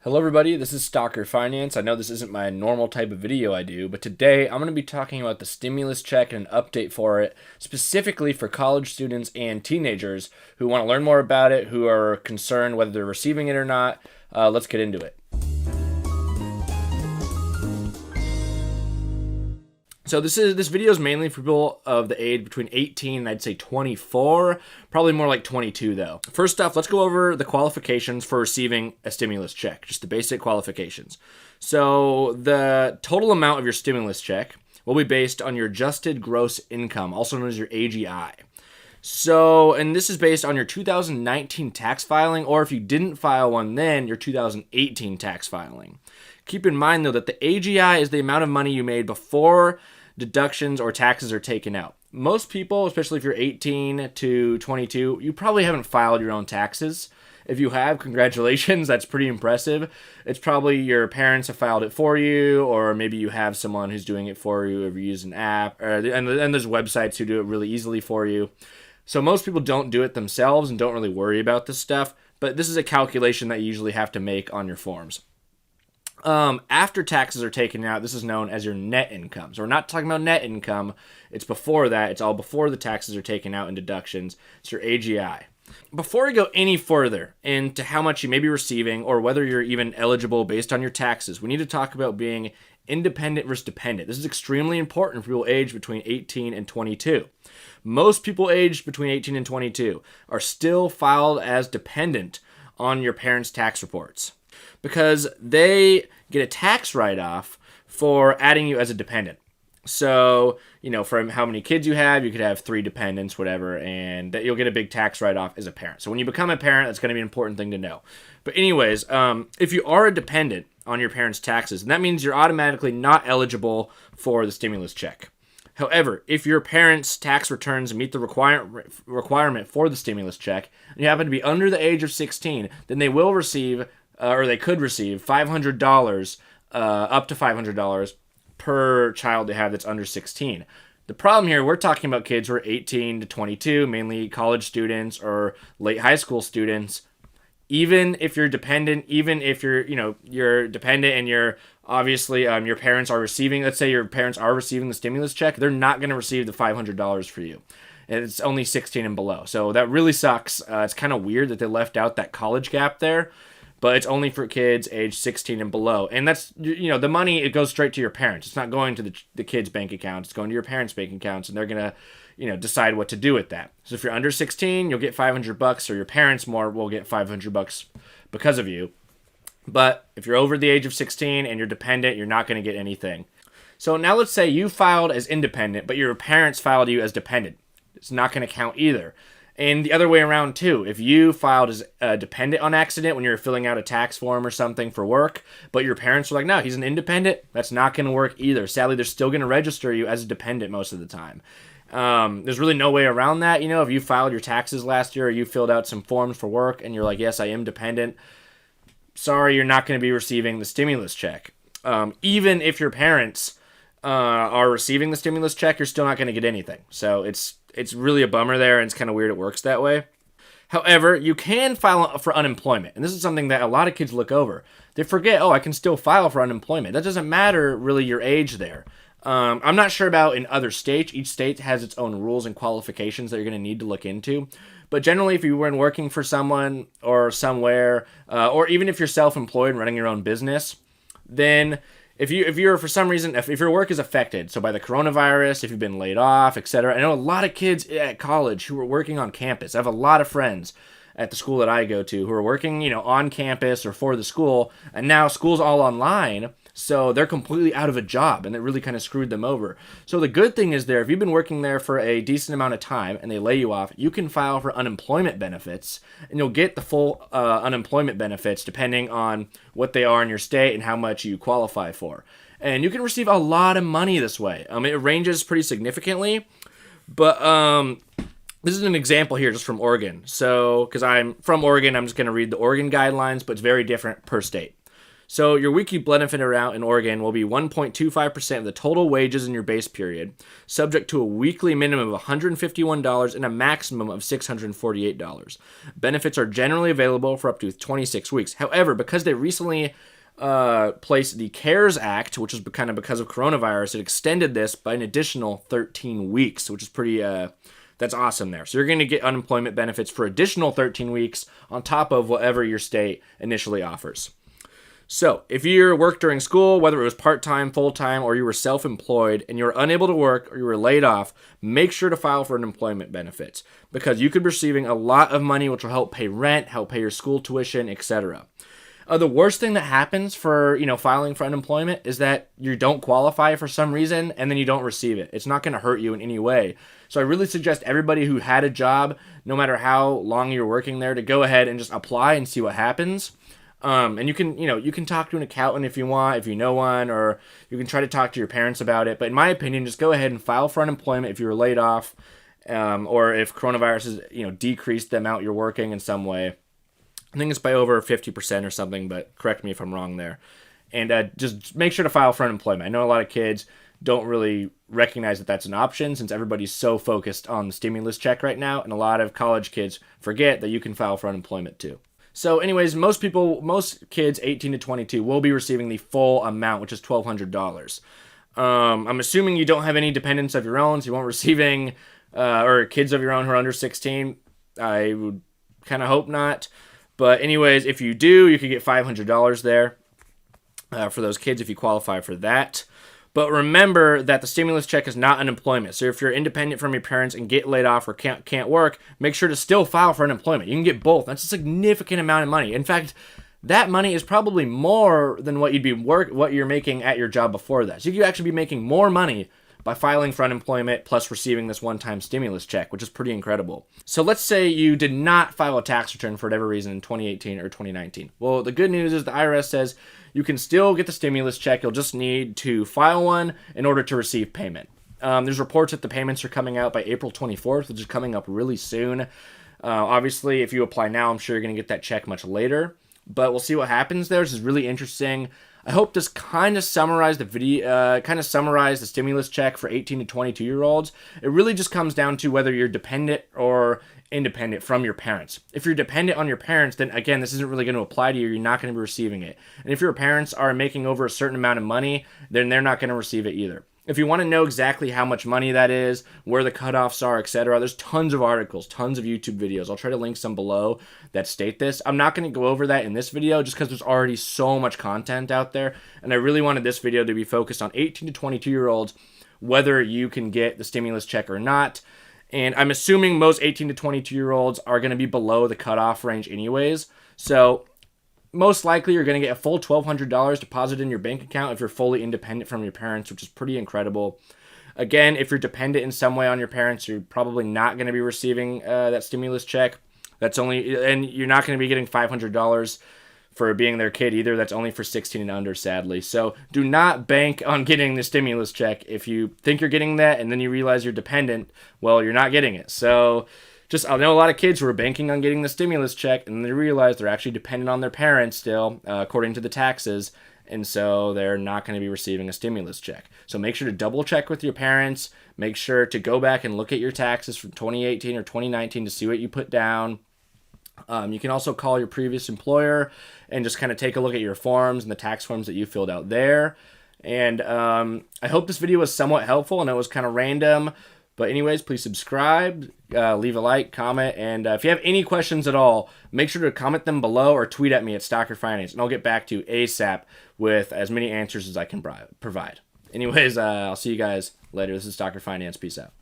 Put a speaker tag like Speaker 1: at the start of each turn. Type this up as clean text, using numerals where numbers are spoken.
Speaker 1: Hello everybody, this is Stalker Finance. I know this isn't my normal type of video I do, but today I'm going to be talking about the stimulus check and an update for it, specifically for college students and teenagers who want to learn more about it, who are concerned whether they're receiving it or not. Let's get into it. So this video is mainly for people of the age between 18 and I'd say 24, probably more like 22 though. First off, let's go over the qualifications for receiving a stimulus check, just the basic qualifications. So the total amount of your stimulus check will be based on your adjusted gross income, also known as your AGI. So, and this is based on your 2019 tax filing, or if you didn't file one then, your 2018 tax filing. Keep in mind though that the AGI is the amount of money you made before deductions or taxes are taken out. Most people, especially if you're 18 to 22, you probably haven't filed your own taxes. If you have, congratulations, that's pretty impressive. It's probably your parents have filed it for you, or maybe you have someone who's doing it for you if you use an app, and there's websites who do it really easily for you. So most people don't do it themselves and don't really worry about this stuff, but this is a calculation that you usually have to make on your forms. After taxes are taken out, this is known as your net income. So we're not talking about net income. It's before that. It's all before the taxes are taken out and deductions. It's your AGI. Before we go any further into how much you may be receiving or whether you're even eligible based on your taxes, we need to talk about being independent versus dependent. This is extremely important for people aged between 18 and 22. Most people aged between 18 and 22 are still filed as dependent on your parents' tax reports, because they get a tax write-off for adding you as a dependent. So, from how many kids you have, you could have 3 dependents, whatever, and that you'll get a big tax write-off as a parent. So when you become a parent, that's going to be an important thing to know. But anyways, if you are a dependent on your parents' taxes, then that means you're automatically not eligible for the stimulus check. However, if your parents' tax returns meet the requirement for the stimulus check, and you happen to be under the age of 16, then they will receive, or they could receive, $500, up to $500 per child they have that's under 16. The problem here, we're talking about kids who are 18 to 22, mainly college students or late high school students. Even if you're dependent, even if you're dependent and you're obviously your parents are receiving, let's say your parents are receiving the stimulus check, they're not going to receive the $500 for you. And it's only 16 and below. So that really sucks. It's kind of weird that they left out that college gap there, but it's only for kids age 16 and below. And that's, the money, it goes straight to your parents. It's not going to the kids' bank accounts. It's going to your parents' bank accounts, and they're going to, decide what to do with that. So if you're under 16, you'll get $500, or your parents will get $500 because of you. But if you're over the age of 16 and you're dependent, you're not going to get anything. So now let's say you filed as independent, but your parents filed you as dependent. It's not going to count either. And the other way around too. If you filed as a dependent on accident when you were filling out a tax form or something for work, but your parents were like, no, he's an independent, that's not going to work either. Sadly, they're still going to register you as a dependent most of the time. There's really no way around that. If you filed your taxes last year or you filled out some forms for work and you're like, yes, I am dependent, sorry, you're not going to be receiving the stimulus check. Even if your parents are receiving the stimulus check, you're still not going to get anything. So it's really a bummer there, and it's kind of weird it works that way. However, you can file for unemployment, and this is something that a lot of kids look over. They forget, I can still file for unemployment. That doesn't matter really your age there. I'm not sure about in other states. Each state has its own rules and qualifications that you're going to need to look into. But generally, if you were working for someone or somewhere, or even if you're self-employed and running your own business, then if you're for some reason, if your work is affected, so by the coronavirus, if you've been laid off, etc. I know a lot of kids at college who are working on campus. I have a lot of friends at the school that I go to who are working, on campus or for the school, and now school's all online. So they're completely out of a job, and it really kind of screwed them over. So the good thing is if you've been working there for a decent amount of time and they lay you off, you can file for unemployment benefits, and you'll get the full unemployment benefits depending on what they are in your state and how much you qualify for. And you can receive a lot of money this way. It ranges pretty significantly, but this is an example here just from Oregon. So, because I'm from Oregon, I'm just going to read the Oregon guidelines, but it's very different per state. So your weekly benefit amount in Oregon will be 1.25% of the total wages in your base period, subject to a weekly minimum of $151 and a maximum of $648. Benefits are generally available for up to 26 weeks. However, because they recently placed the CARES Act, which is kind of because of coronavirus, it extended this by an additional 13 weeks, which is pretty that's awesome there. So you're going to get unemployment benefits for additional 13 weeks on top of whatever your state initially offers. So if you worked during school, whether it was part-time, full-time, or you were self-employed and you were unable to work or you were laid off, make sure to file for unemployment benefits because you could be receiving a lot of money which will help pay rent, help pay your school tuition, etc. The worst thing that happens for, filing for unemployment is that you don't qualify for some reason and then you don't receive it. It's not going to hurt you in any way. So I really suggest everybody who had a job, no matter how long you're working there, to go ahead and just apply and see what happens. And you can talk to an accountant if you want, if you know one, or you can try to talk to your parents about it. But in my opinion, just go ahead and file for unemployment if you were laid off, or if coronavirus has, decreased the amount you're working in some way. I think it's by over 50% or something, but correct me if I'm wrong there. And just make sure to file for unemployment. I know a lot of kids don't really recognize that that's an option since everybody's so focused on the stimulus check right now, and a lot of college kids forget that you can file for unemployment too. So anyways, most kids 18 to 22 will be receiving the full amount, which is $1,200. I'm assuming you don't have any dependents of your own, so you won't receiving, or kids of your own who are under 16. I would kind of hope not. But anyways, if you do, you could get $500 there for those kids if you qualify for that. But remember that the stimulus check is not unemployment. So if you're independent from your parents and get laid off or can't work, make sure to still file for unemployment. You can get both. That's a significant amount of money. In fact, that money is probably more than what you're making at your job before that. So you could actually be making more money by filing for unemployment plus receiving this one-time stimulus check, which is pretty incredible. So let's say you did not file a tax return for whatever reason in 2018 or 2019. Well, the good news is the IRS says you can still get the stimulus check. You'll just need to file one in order to receive payment. There's reports that the payments are coming out by April 24th, which is coming up really soon. Obviously, if you apply now, I'm sure you're going to get that check much later. But we'll see what happens there. This is really interesting. I hope this kind of summarized the stimulus check for 18 to 22-year-olds. It really just comes down to whether you're dependent or independent from your parents. If you're dependent on your parents, then again, this isn't really going to apply to you. You're not going to be receiving it. And if your parents are making over a certain amount of money, then they're not going to receive it either. If you want to know exactly how much money that is, where the cutoffs are, etc., there's tons of articles, tons of YouTube videos. I'll try to link some below that state this. I'm not going to go over that in this video just because there's already so much content out there, and I really wanted this video to be focused on 18 to 22-year-olds, whether you can get the stimulus check or not. And I'm assuming most 18 to 22-year-olds are going to be below the cutoff range anyways, so most likely you're going to get a full $1,200 deposited in your bank account if you're fully independent from your parents, which is pretty incredible. Again, if you're dependent in some way on your parents, you're probably not going to be receiving that stimulus check. And you're not going to be getting $500 for being their kid either. That's only for 16 and under, sadly. So do not bank on getting the stimulus check. If you think you're getting that and then you realize you're dependent, well, you're not getting it. So I know a lot of kids who are banking on getting the stimulus check, and they realize they're actually dependent on their parents still, according to the taxes, and so they're not going to be receiving a stimulus check. So make sure to double check with your parents. Make sure to go back and look at your taxes from 2018 or 2019 to see what you put down. You can also call your previous employer and just kind of take a look at your forms and the tax forms that you filled out there. And I hope this video was somewhat helpful, and it was kind of random. But anyways, please subscribe, leave a like, comment, and if you have any questions at all, make sure to comment them below or tweet at me at Stocker Finance, and I'll get back to you ASAP with as many answers as I can provide. Anyways, I'll see you guys later. This is Stocker Finance. Peace out.